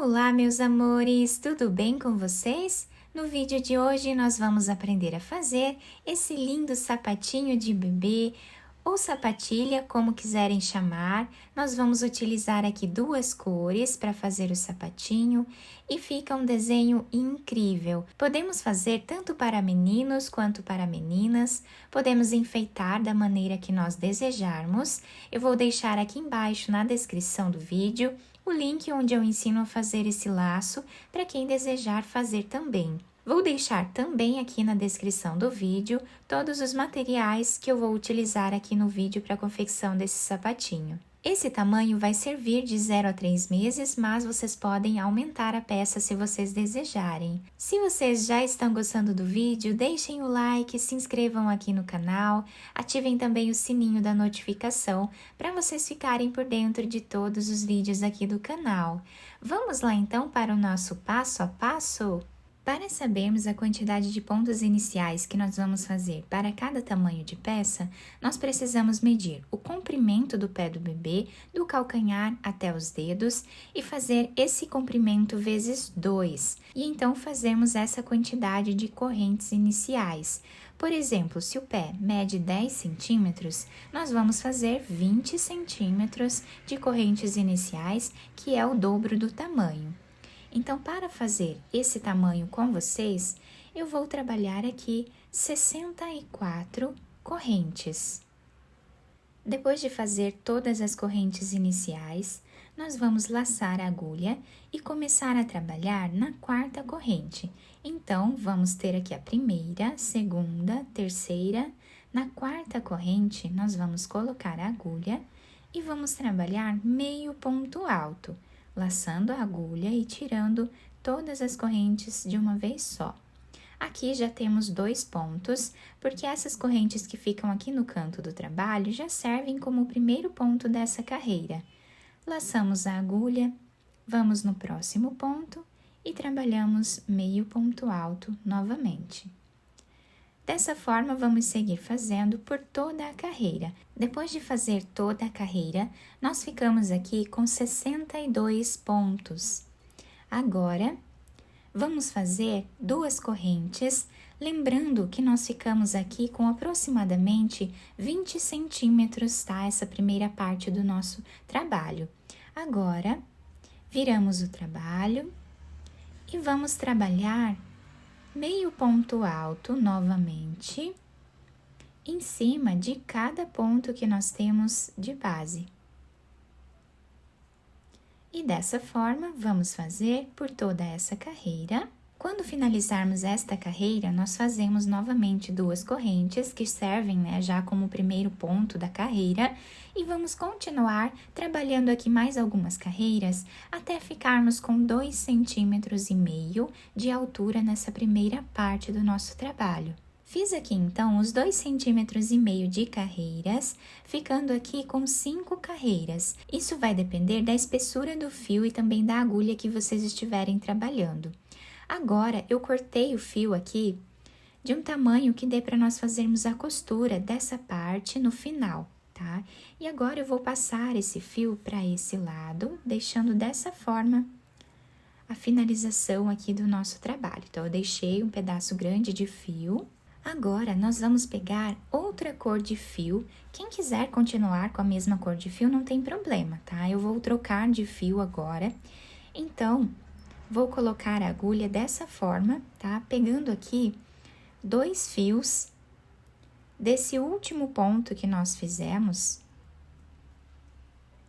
Olá, meus amores, tudo bem com vocês? No vídeo de hoje nós vamos aprender a fazer esse lindo sapatinho de bebê ou sapatilha, como quiserem chamar. Nós vamos utilizar aqui duas cores para fazer o sapatinho e fica um desenho incrível. Podemos fazer tanto para meninos quanto para meninas, podemos enfeitar da maneira que nós desejarmos. Eu vou deixar aqui embaixo na descrição do vídeo o link onde eu ensino a fazer esse laço para quem desejar fazer também. Vou deixar também aqui na descrição do vídeo todos os materiais que eu vou utilizar aqui no vídeo para a confecção desse sapatinho. Esse tamanho vai servir de 0 a 3 meses, mas vocês podem aumentar a peça se vocês desejarem. Se vocês já estão gostando do vídeo, deixem o like, se inscrevam aqui no canal, ativem também o sininho da notificação para vocês ficarem por dentro de todos os vídeos aqui do canal. Vamos lá então para o nosso passo a passo? Para sabermos a quantidade de pontos iniciais que nós vamos fazer para cada tamanho de peça, nós precisamos medir o comprimento do pé do bebê, do calcanhar até os dedos e fazer esse comprimento vezes 2, e então fazemos essa quantidade de correntes iniciais. Por exemplo, se o pé mede 10 centímetros, nós vamos fazer 20 centímetros de correntes iniciais, que é o dobro do tamanho. Então, para fazer esse tamanho com vocês, eu vou trabalhar aqui 64 correntes. Depois de fazer todas as correntes iniciais, nós vamos laçar a agulha e começar a trabalhar na quarta corrente. Então, vamos ter aqui a primeira, segunda, terceira. Na quarta corrente, nós vamos colocar a agulha e vamos trabalhar meio ponto alto, laçando a agulha e tirando todas as correntes de uma vez só. Aqui já temos 2 pontos, porque essas correntes que ficam aqui no canto do trabalho já servem como o primeiro ponto dessa carreira. Laçamos a agulha, vamos no próximo ponto e trabalhamos meio ponto alto novamente. Dessa forma, vamos seguir fazendo por toda a carreira. Depois de fazer toda a carreira, nós ficamos aqui com 62 pontos. Agora, vamos fazer 2 correntes, lembrando que nós ficamos aqui com aproximadamente 20 centímetros, tá? Essa primeira parte do nosso trabalho. Agora, viramos o trabalho e vamos trabalhar meio ponto alto novamente, em cima de cada ponto que nós temos de base. E dessa forma, vamos fazer por toda essa carreira. Quando finalizarmos esta carreira, nós fazemos novamente 2 correntes, que servem, né, já como o primeiro ponto da carreira, e vamos continuar trabalhando aqui mais algumas carreiras, até ficarmos com 2,5 centímetros de altura nessa primeira parte do nosso trabalho. Fiz aqui, então, os 2,5 centímetros de carreiras, ficando aqui com 5 carreiras. Isso vai depender da espessura do fio e também da agulha que vocês estiverem trabalhando. Agora, eu cortei o fio aqui de um tamanho que dê para nós fazermos a costura dessa parte no final, tá? E agora, eu vou passar esse fio para esse lado, deixando dessa forma a finalização aqui do nosso trabalho. Então, eu deixei um pedaço grande de fio. Agora, nós vamos pegar outra cor de fio. Quem quiser continuar com a mesma cor de fio, não tem problema, tá? Eu vou trocar de fio agora. Então, vou colocar a agulha dessa forma, tá? Pegando aqui 2 fios desse último ponto que nós fizemos.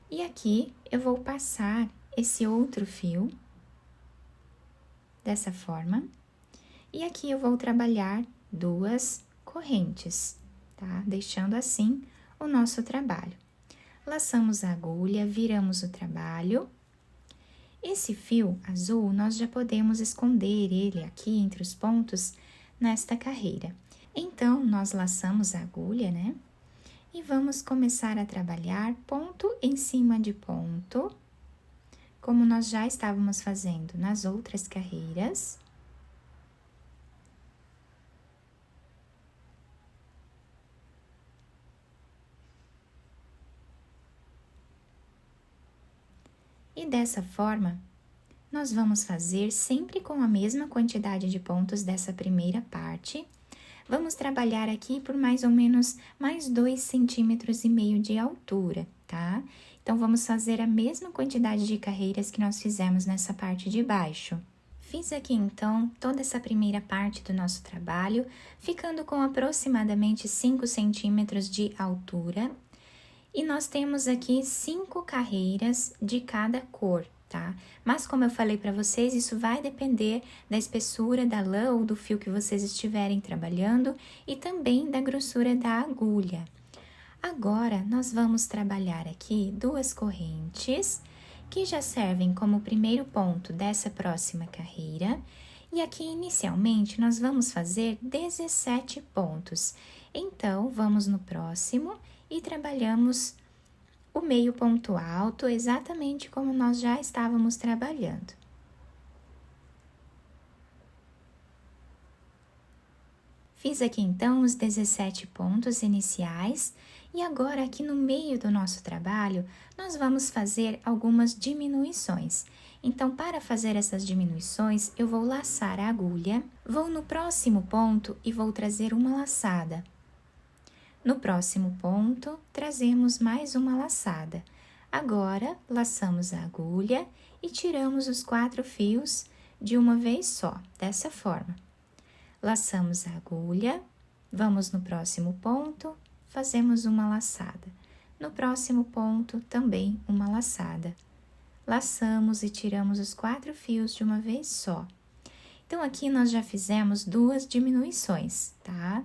E aqui, eu vou passar esse outro fio, dessa forma. E aqui, eu vou trabalhar 2 correntes, tá? Deixando assim o nosso trabalho. Laçamos a agulha, viramos o trabalho. Esse fio azul, nós já podemos esconder ele aqui entre os pontos nesta carreira. Então, nós laçamos a agulha, né? E vamos começar a trabalhar ponto em cima de ponto, como nós já estávamos fazendo nas outras carreiras. E dessa forma, nós vamos fazer sempre com a mesma quantidade de pontos dessa primeira parte. Vamos trabalhar aqui por mais ou menos mais 2,5 centímetros de altura, tá? Então, vamos fazer a mesma quantidade de carreiras que nós fizemos nessa parte de baixo. Fiz aqui, então, toda essa primeira parte do nosso trabalho, ficando com aproximadamente 5 centímetros de altura. E nós temos aqui 5 carreiras de cada cor, tá? Mas como eu falei para vocês, isso vai depender da espessura da lã ou do fio que vocês estiverem trabalhando e também da grossura da agulha. Agora, nós vamos trabalhar aqui 2 correntes, que já servem como primeiro ponto dessa próxima carreira. E aqui, inicialmente, nós vamos fazer 17 pontos. Então, vamos no próximo e trabalhamos o meio ponto alto, exatamente como nós já estávamos trabalhando. Fiz aqui, então, os 17 pontos iniciais, e agora, aqui no meio do nosso trabalho, nós vamos fazer algumas diminuições. Então, para fazer essas diminuições, eu vou laçar a agulha, vou no próximo ponto e vou trazer uma laçada. No próximo ponto, trazemos mais uma laçada. Agora, laçamos a agulha e tiramos os 4 fios de uma vez só, dessa forma. Laçamos a agulha, vamos no próximo ponto, fazemos uma laçada. No próximo ponto, também uma laçada. Laçamos e tiramos os 4 fios de uma vez só. Então, aqui nós já fizemos 2 diminuições, tá?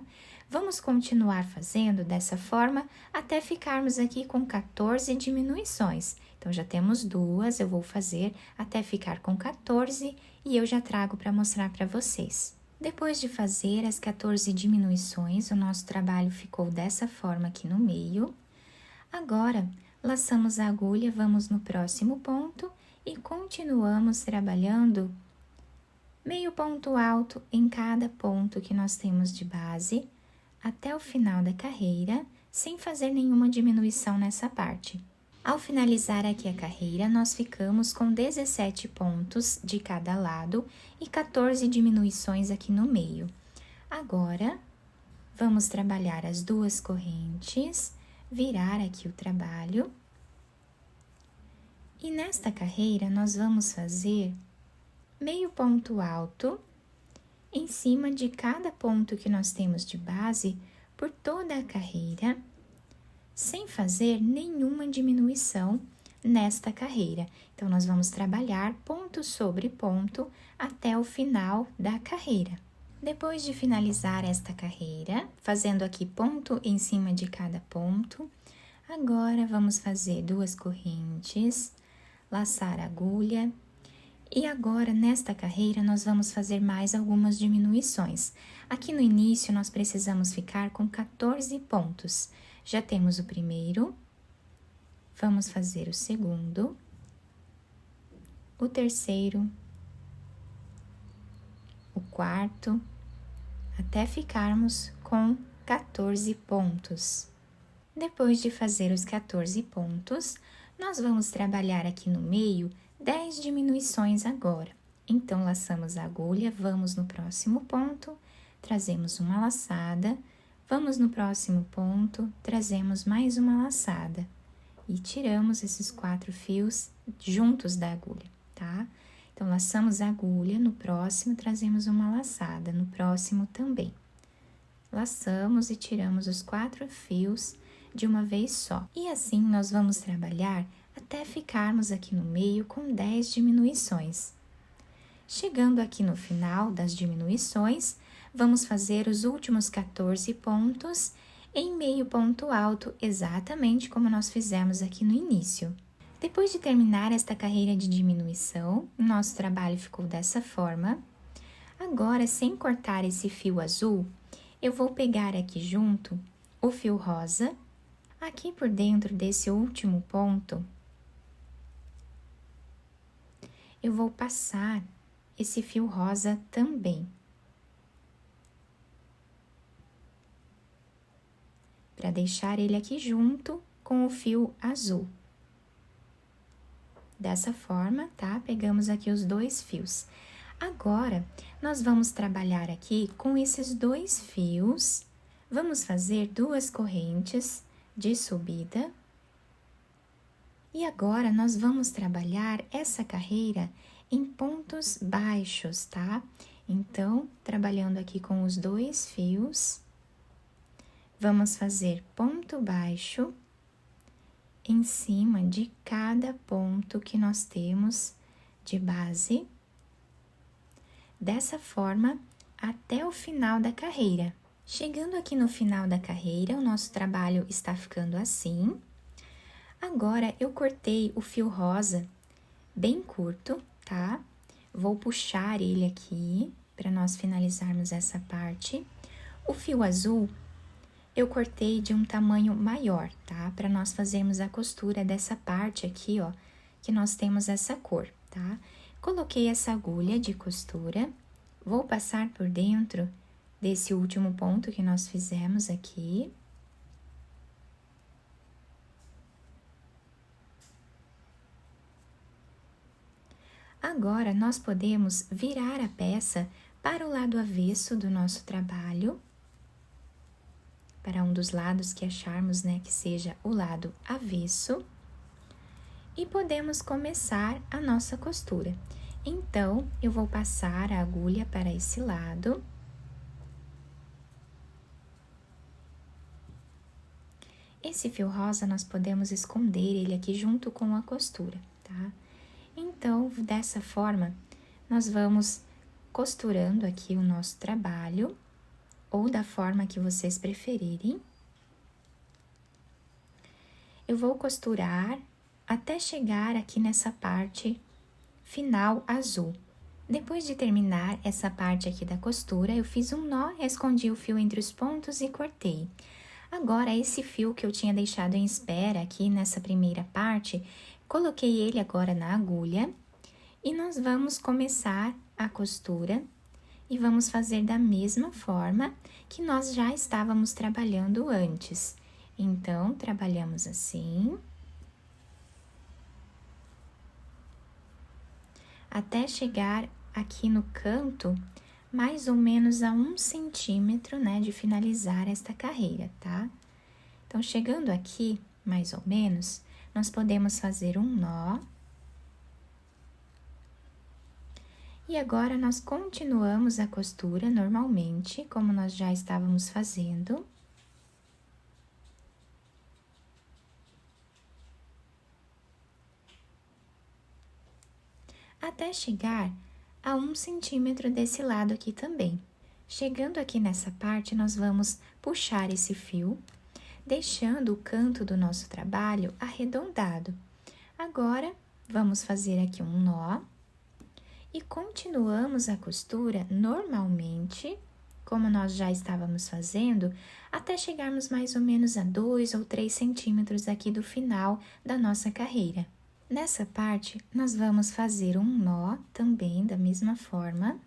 Vamos continuar fazendo dessa forma até ficarmos aqui com 14 diminuições. Então, já temos 2, eu vou fazer até ficar com 14 e eu já trago para mostrar para vocês. Depois de fazer as 14 diminuições, o nosso trabalho ficou dessa forma aqui no meio. Agora, laçamos a agulha, vamos no próximo ponto e continuamos trabalhando meio ponto alto em cada ponto que nós temos de base, até o final da carreira, sem fazer nenhuma diminuição nessa parte. Ao finalizar aqui a carreira, nós ficamos com 17 pontos de cada lado e 14 diminuições aqui no meio. Agora, vamos trabalhar as 2 correntes, virar aqui o trabalho. E nesta carreira, nós vamos fazer meio ponto alto em cima de cada ponto que nós temos de base por toda a carreira, sem fazer nenhuma diminuição nesta carreira. Então, nós vamos trabalhar ponto sobre ponto até o final da carreira. Depois de finalizar esta carreira, fazendo aqui ponto em cima de cada ponto, agora vamos fazer 2 correntes, laçar a agulha. E agora, nesta carreira, nós vamos fazer mais algumas diminuições. Aqui no início, nós precisamos ficar com 14 pontos. Já temos o primeiro, vamos fazer o segundo, o terceiro, o quarto, até ficarmos com 14 pontos. Depois de fazer os 14 pontos, nós vamos trabalhar aqui no meio 10 diminuições agora. Então, laçamos a agulha, vamos no próximo ponto, trazemos uma laçada, vamos no próximo ponto, trazemos mais uma laçada e tiramos esses 4 fios juntos da agulha, tá? Então, laçamos a agulha, no próximo trazemos uma laçada, no próximo também. Laçamos e tiramos os 4 fios de uma vez só. E assim, nós vamos trabalhar até ficarmos aqui no meio com 10 diminuições. Chegando aqui no final das diminuições, vamos fazer os últimos 14 pontos em meio ponto alto, exatamente como nós fizemos aqui no início. Depois de terminar esta carreira de diminuição, nosso trabalho ficou dessa forma. Agora, sem cortar esse fio azul, eu vou pegar aqui junto o fio rosa, aqui por dentro desse último ponto, eu vou passar esse fio rosa também, para deixar ele aqui junto com o fio azul. dessa forma, tá? Pegamos aqui os 2 fios. Agora, nós vamos trabalhar aqui com esses 2 fios, vamos fazer 2 correntes de subida. E agora, nós vamos trabalhar essa carreira em pontos baixos, tá? Então, trabalhando aqui com os 2 fios, vamos fazer ponto baixo em cima de cada ponto que nós temos de base, dessa forma até o final da carreira. Chegando aqui no final da carreira, o nosso trabalho está ficando assim. Agora, eu cortei o fio rosa bem curto, tá? Vou puxar ele aqui para nós finalizarmos essa parte. O fio azul eu cortei de um tamanho maior, tá? Para nós fazermos a costura dessa parte aqui, ó, que nós temos essa cor, tá? Coloquei essa agulha de costura, vou passar por dentro desse último ponto que nós fizemos aqui. Agora, nós podemos virar a peça para o lado avesso do nosso trabalho, para um dos lados que acharmos, né, que seja o lado avesso, e podemos começar a nossa costura. Então, eu vou passar a agulha para esse lado. Esse fio rosa, nós podemos esconder ele aqui junto com a costura, tá? Então, dessa forma, nós vamos costurando aqui o nosso trabalho, ou da forma que vocês preferirem. Eu vou costurar até chegar aqui nessa parte final azul. Depois de terminar essa parte aqui da costura, eu fiz um nó, escondi o fio entre os pontos e cortei. Agora, esse fio que eu tinha deixado em espera aqui nessa primeira parte, coloquei ele agora na agulha e nós vamos começar a costura e vamos fazer da mesma forma que nós já estávamos trabalhando antes. Então, trabalhamos assim, até chegar aqui no canto, mais ou menos a 1 centímetro, né, de finalizar esta carreira, tá? Então, chegando aqui, mais ou menos, nós podemos fazer um nó. E agora, nós continuamos a costura normalmente, como nós já estávamos fazendo. Até chegar a 1 centímetro desse lado aqui também. Chegando aqui nessa parte, nós vamos puxar esse fio, deixando o canto do nosso trabalho arredondado. Agora, vamos fazer aqui um nó. E continuamos a costura normalmente, como nós já estávamos fazendo, até chegarmos mais ou menos a 2 ou 3 centímetros aqui do final da nossa carreira. Nessa parte, nós vamos fazer um nó também da mesma forma.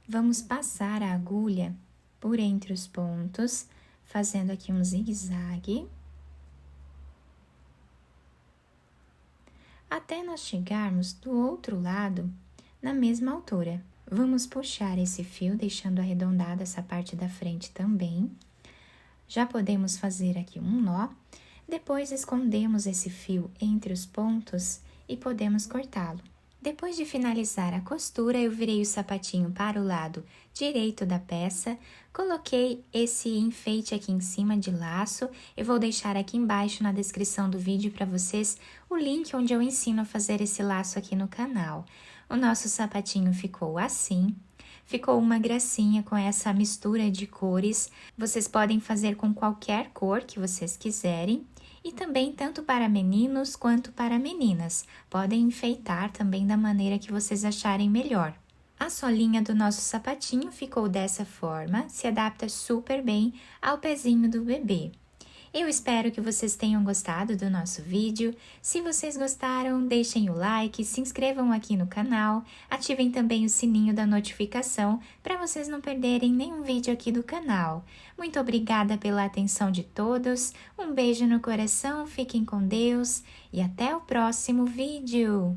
Vamos passar a agulha por entre os pontos, fazendo aqui um zigue-zague. Até nós chegarmos do outro lado, na mesma altura. Vamos puxar esse fio, deixando arredondada essa parte da frente também. Já podemos fazer aqui um nó, depois escondemos esse fio entre os pontos e podemos cortá-lo. Depois de finalizar a costura, eu virei o sapatinho para o lado direito da peça, coloquei esse enfeite aqui em cima de laço. Eu vou deixar aqui embaixo na descrição do vídeo para vocês o link onde eu ensino a fazer esse laço aqui no canal. O nosso sapatinho ficou assim. Ficou uma gracinha com essa mistura de cores. Vocês podem fazer com qualquer cor que vocês quiserem. E também tanto para meninos quanto para meninas. Podem enfeitar também da maneira que vocês acharem melhor. A solinha do nosso sapatinho ficou dessa forma, se adapta super bem ao pezinho do bebê. Eu espero que vocês tenham gostado do nosso vídeo. Se vocês gostaram, deixem o like, se inscrevam aqui no canal, ativem também o sininho da notificação para vocês não perderem nenhum vídeo aqui do canal. Muito obrigada pela atenção de todos, um beijo no coração, fiquem com Deus e até o próximo vídeo!